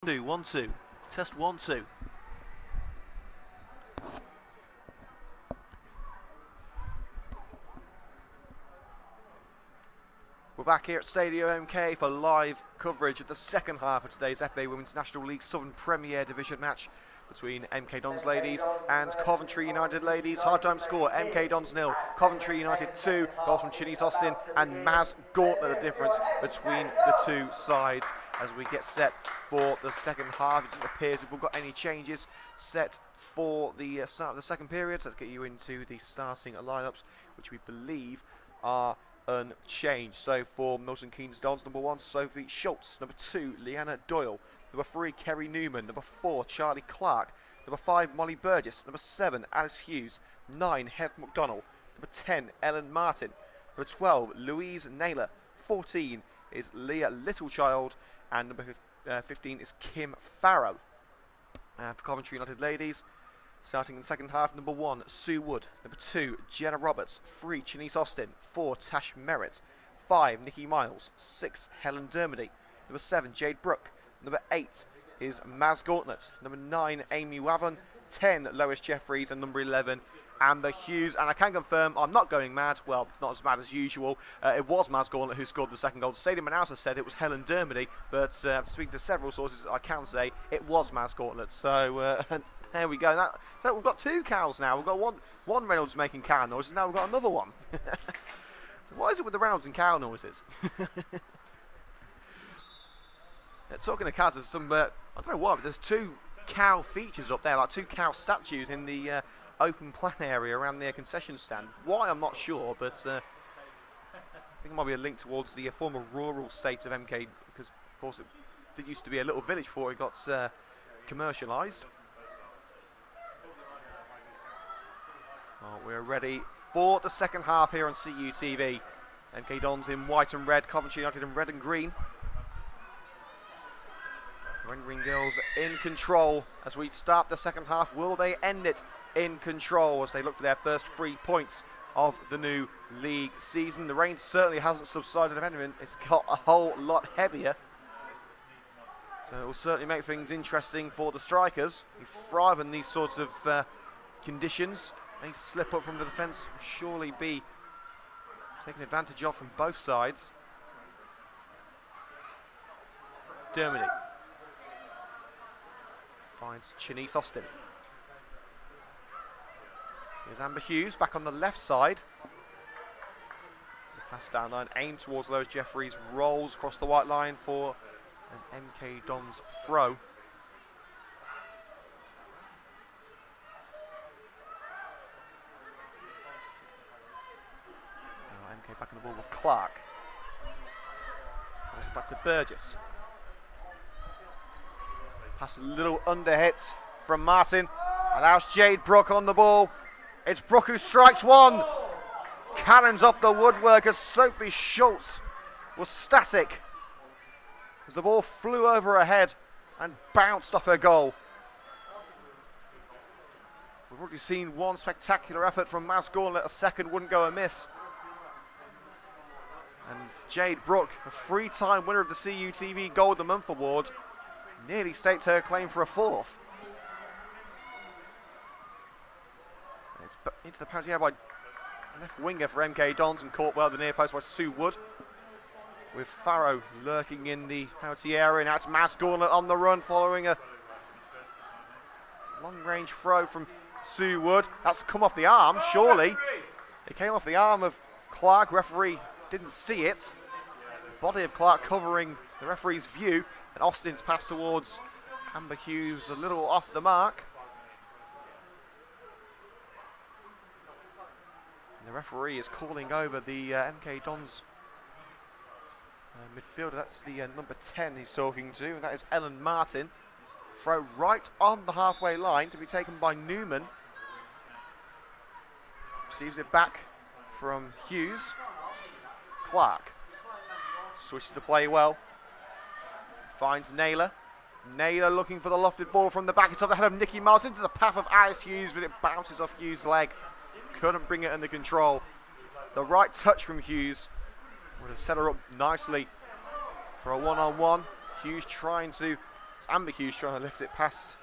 2, 1, 2. Test 1, 2. We're back here at Stadium MK for live coverage of the second half of today's FA Women's National League Southern Premier Division match between MK Dons ladies and Coventry United ladies. Half-time score, MK Dons 0, Coventry United 2. Goals from Chinese Austin and Maz Gauntlet, the difference between the two sides as we get set for the second half. It doesn't appear as if we've got any changes set for the start of the second period. So let's get you into the starting lineups, which we believe are unchanged. So for Milton Keynes Dons, number 1, Sophie Schultz. Number 2, Leanna Doyle. Number 3, Kerry Newman. Number 4, Charlie Clark. Number 5, Molly Burgess. Number 7, Alice Hughes. 9, Hev McDonnell. Number 10, Ellen Martin. Number 12, Louise Naylor. 14 is Leah Littlechild. And number 15 is Kim Farrow. For Coventry United ladies, starting in the second half, number 1, Sue Wood. Number 2, Jenna Roberts. 3, Chinese Austin. 4, Tash Merritt. 5, Nikki Miles. 6, Helen Dermody. Number 7, Jade Brooke. Number 8 is Maz Gauntlet. Number 9, Amy Wavon. 10, Lois Jeffries. And number 11, Amber Hughes. And I can confirm I'm not going mad. Well, not as mad as usual. It was Maz Gauntlet who scored the second goal. The stadium announcer said it was Helen Dermody, but speaking to several sources, I can say it was Maz Gauntlet. So there we go. So we've got 2 cows now. We've got one Reynolds making cow noises. Now we've got another one. So what is it with the Reynolds and cow noises? Talking of cows, there's some, I don't know why, but there's 2 cow features up there, like 2 cow statues in the open plan area around the concession stand. Why, I'm not sure, but I think it might be a link towards the former rural state of MK, because, of course, it did used to be a little village before it got commercialised. Well, we're ready for the second half here on CUTV. MK Dons in white and red, Coventry United in red and green. Red and green girls in control as we start the second half. Will they end it in control as they look for their first 3 points of the new league season? The rain certainly hasn't subsided, if anything. It's got a whole lot heavier. So it will certainly make things interesting for the strikers, who thrive in these sorts of conditions. Any slip up from the defence will surely be taken advantage of from both sides. Dermody finds Chinese Austin. Here's Amber Hughes back on the left side. The pass down line aimed towards Lois Jeffries, rolls across the white line for an MK Dons throw. Now MK back on the ball with Clark. Goes back to Burgess. Pass a little underhit from Martin. Allows Jade Brooke on the ball. It's Brooke who strikes one. Cannons off the woodwork as Sophie Schultz was static as the ball flew over her head and bounced off her goal. We've already seen one spectacular effort from Maz Gauntlet. A second wouldn't go amiss. And Jade Brooke, a 3-time winner of the CUTV Goal of the Month award, nearly staked her claim for a 4th. It's into the penalty area by left winger for MK Dons and caught well at the near post by Sue Wood. With Farrow lurking in the penalty area. Now it's Maz Gauntlet on the run following a long-range throw from Sue Wood. That's come off the arm, surely. It came off the arm of Clark. Referee didn't see it. The body of Clark covering the referee's view. And Austin's pass towards Amber Hughes a little off the mark. And the referee is calling over the MK Dons midfielder. That's the number 10 he's talking to, and that is Ellen Martin. Throw right on the halfway line to be taken by Newman. Receives it back from Hughes. Clark switches the play well. Finds Naylor. Naylor looking for the lofted ball from the back. It's off the head of Nikki Miles into the path of Alice Hughes, but it bounces off Hughes' leg. Couldn't bring it under control. The right touch from Hughes would have set her up nicely for a one-on-one. Hughes trying to It's Amber Hughes trying to lift it past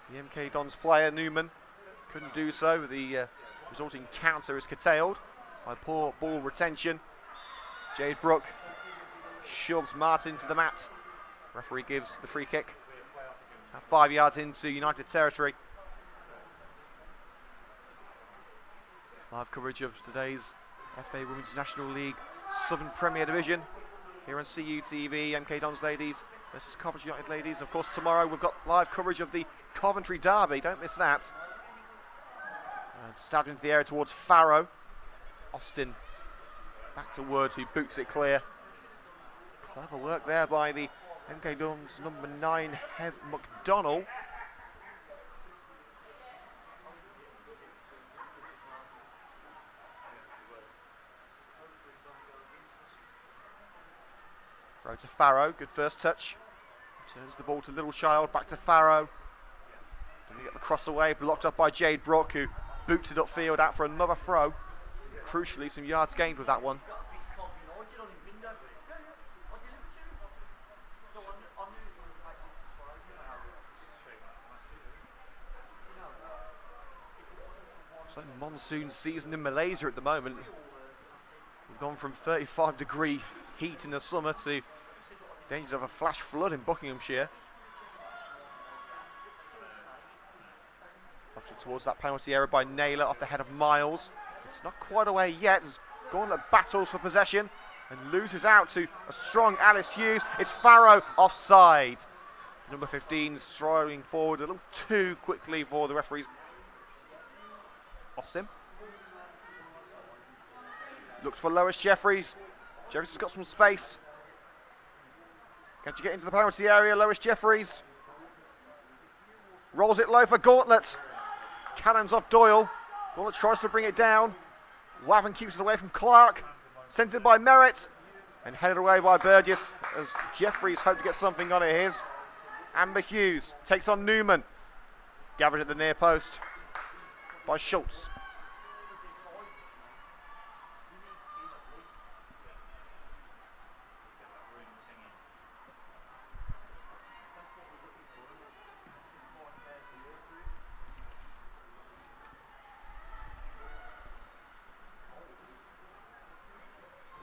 the MK Dons player, Newman. Couldn't do so. The resulting counter is curtailed by poor ball retention. Jade Brooke shoves Martin to the mat. Referee gives the free kick. 5 yards into United territory. Live coverage of today's FA Women's National League Southern Premier Division here on CUTV. MK Dons ladies versus Coventry United ladies. Of course, tomorrow we've got live coverage of the Coventry derby. Don't miss that. And stabbed into the area towards Farrow. Austin back to Wood, who boots it clear. Clever work there by the MK Dons number 9, Hev McDonnell. Throw to Farrow, good first touch. Turns the ball to Little Child, back to Farrow. Then we get the cross away, blocked up by Jade Brooke, who boots it upfield out for another throw. Crucially, some yards gained with that one. It's like monsoon season in Malaysia at the moment. We've gone from 35-degree heat in the summer to dangers of a flash flood in Buckinghamshire. Lofted towards that penalty area by Naylor off the head of Miles. It's not quite away yet as Gauntlet battles for possession and loses out to a strong Alice Hughes. It's Farrow offside. Number 15 striding forward a little too quickly for the referees. Austin looks for Lois Jeffries. Jeffries has got some space. Can she get into the penalty area? Lois Jeffries rolls it low for Gauntlet. Cannons off Doyle. Gauntlet tries to bring it down. Waven keeps it away from Clark. Sent it by Merritt and headed away by Burgess as Jeffries hoped to get something on it. Here's Amber Hughes takes on Newman. Gathered at the near post by Schultz.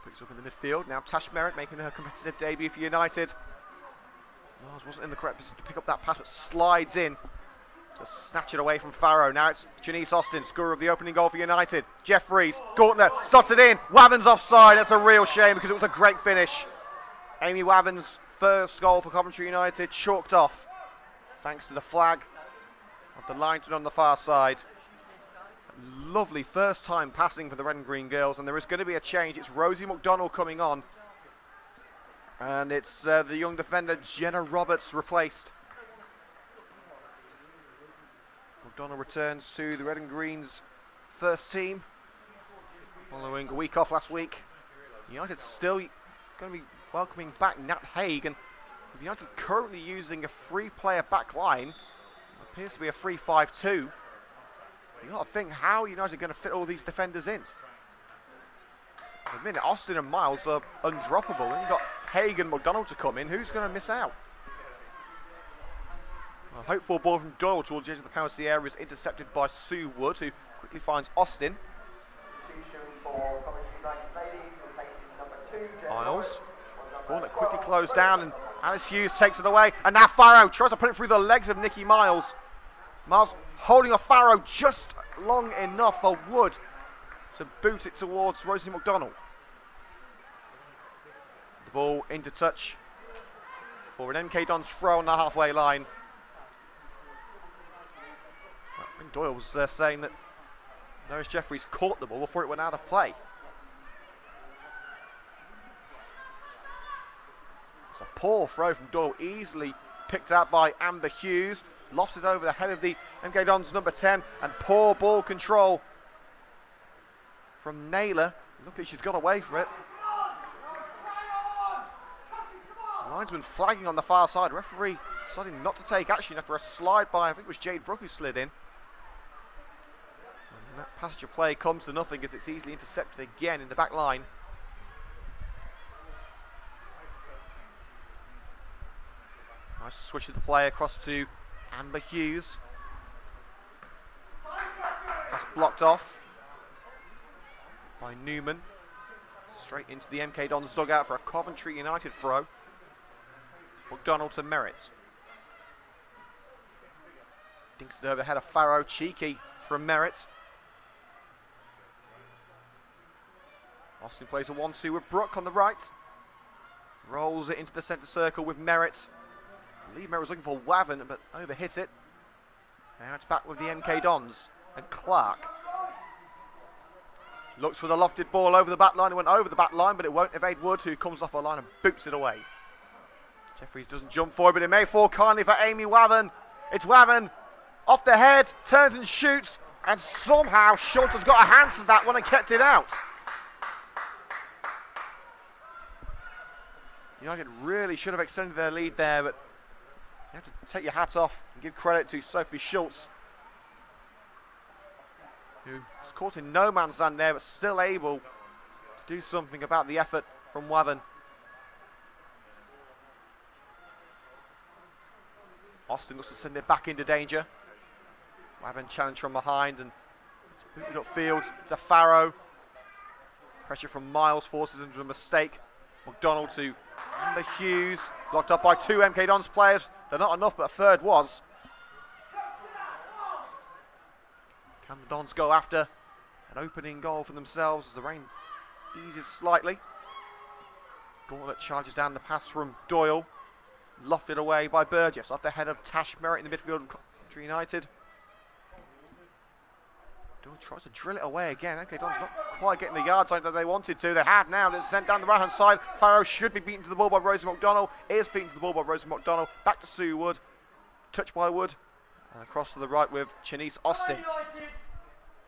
Picks up in the midfield. Now Tash Merritt making her competitive debut for United. Miles wasn't in the correct position to pick up that pass, but slides in to snatch it away from Farrow. Now it's Janice Austin, scorer of the opening goal for United. Jeffries, Gauntlet, slots it in. Waven's offside. That's a real shame because it was a great finish. Amy Waven's first goal for Coventry United chalked off thanks to the flag of the linesman on the far side. Lovely first time passing for the Red and Green girls, and there is going to be a change. It's Rosie McDonnell coming on, and it's the young defender Jenna Roberts replaced. McDonnell returns to the Red and Green's first team following a week off last week. United still going to be welcoming back Nat Haig, and with United currently using a three-player back line, it appears to be a 3-5-2. You've got to think how United are going to fit all these defenders in. At the minute, Austin and Miles are undroppable, and you've got Haig and McDonnell to come in. Who's going to miss out? A hopeful ball from Doyle towards the edge of the penalty area is intercepted by Sue Wood, who quickly finds Austin. Miles. Gauntlet quickly closed down, and Alice Hughes takes it away. And now Farrow tries to put it through the legs of Nikki Miles. Miles holding off Farrow just long enough for Wood to boot it towards Rosie McDonnell. The ball into touch for an MK Dons throw on the halfway line. I think Doyle was saying that Lois Jeffries caught the ball before it went out of play. It's a poor throw from Doyle, easily picked out by Amber Hughes. Lofted over the head of the MK Dons number 10, and poor ball control from Naylor. Luckily she's got away from it. The linesman flagging on the far side. Referee deciding not to take action after a slide by, I think it was Jade Brooke who slid in. And that passage of play comes to nothing as it's easily intercepted again in the back line. Nice switch of the play across to Amber Hughes. That's blocked off by Newman. Straight into the MK Dons dugout for a Coventry United throw. McDonald to Merritt. Dinks it over the head of Farrow. Cheeky from Merritt. Austin plays a 1-2 with Brooke on the right. Rolls it into the centre circle with Merritt. Lee Merritt was looking for Wavin, but overhit it. Now it's back with the MK Dons. And Clark looks for the lofted ball over the back line. It went over the back line, but it won't evade Wood, who comes off a line and boots it away. Jeffries doesn't jump forward, but it may fall kindly for Amy Wavin. It's Wavin off the head, turns and shoots, and somehow Schultz has got a hand to that one and kept it out. United really should have extended their lead there, but you have to take your hat off and give credit to Sophie Schultz, who was caught in no man's land there, but still able to do something about the effort from Wavin. Austin looks to send it back into danger. Wavin challenged from behind and it's booted upfield to Farrow. Pressure from Miles forces into a mistake. McDonald to Amber Hughes, blocked up by two MK Dons players. They're not enough, but a third was. Can the Dons go after an opening goal for themselves as the rain eases slightly? Gauntlet charges down the pass from Doyle. Lofted away by Burgess off the head of Tash Merritt in the midfield of Coventry United. Doyle tries to drill it away again. Okay, Don's not quite getting the yard zone that they wanted to. They have now. It's sent down the right hand side. Farrow should be beaten to the ball by Rosie McDonald. Is beaten to the ball by Rosie McDonald. Back to Sue Wood. Touched by Wood. And across to the right with Chinese Austin.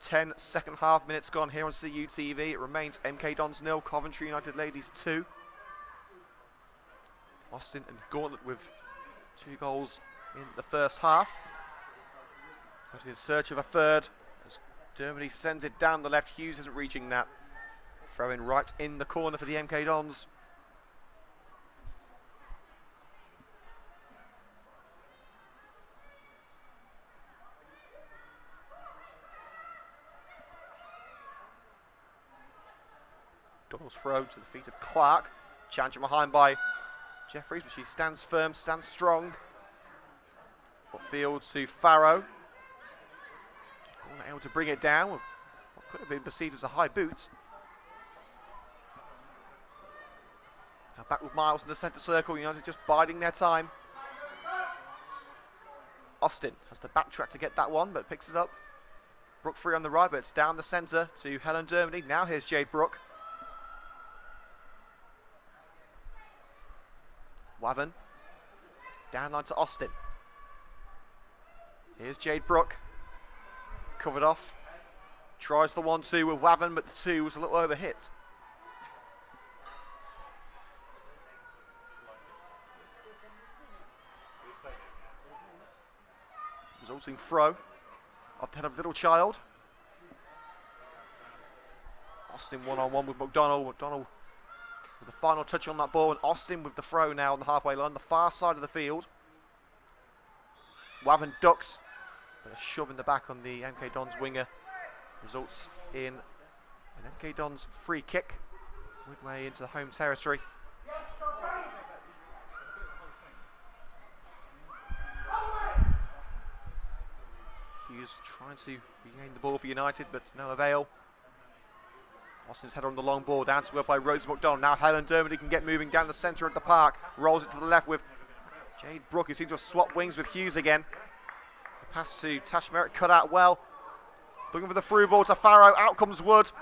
10 second half minutes gone here on CUTV. It remains MK Dons 0, Coventry United Ladies 2. Austin and Gauntlet with 2 goals in the first half. But in search of a third as Dermody sends it down the left. Hughes isn't reaching that. Throw in right in the corner for the MK Dons. Donald's throw to the feet of Clark. Challenge from behind by Jeffries, but she stands firm, stands strong. Upfield to Farrow. Able to bring it down. What could have been perceived as a high boot. Now back with Miles in the centre circle. United just biding their time. Austin has to backtrack to get that one, but picks it up. Brooke free on the right, but it's down the centre to Helen Dermody. Now here's Jade Brooke. Wavin. Downline to Austin. Here's Jade Brooke. Covered off. Tries the 1-2 with Wavin, but the 2 was a little overhit. Resulting throw off the head of Little Child. Austin one-on-one with McDonald. McDonald with the final touch on that ball, and Austin with the throw now on the halfway line, the far side of the field. Wavin ducks, but a shove in the back on the MK Dons winger results in an MK Dons free kick midway into the home territory. Hughes trying to regain the ball for United, but no avail. Austin's header on the long ball, down to work by Rose McDonald. Now Helen Dermody can get moving down the centre of the park. Rolls it to the left with Jade Brooke, who seems to have swapped wings with Hughes again. The pass to Tash Merritt, cut out well. Looking for the through ball to Farrow. Out comes Wood.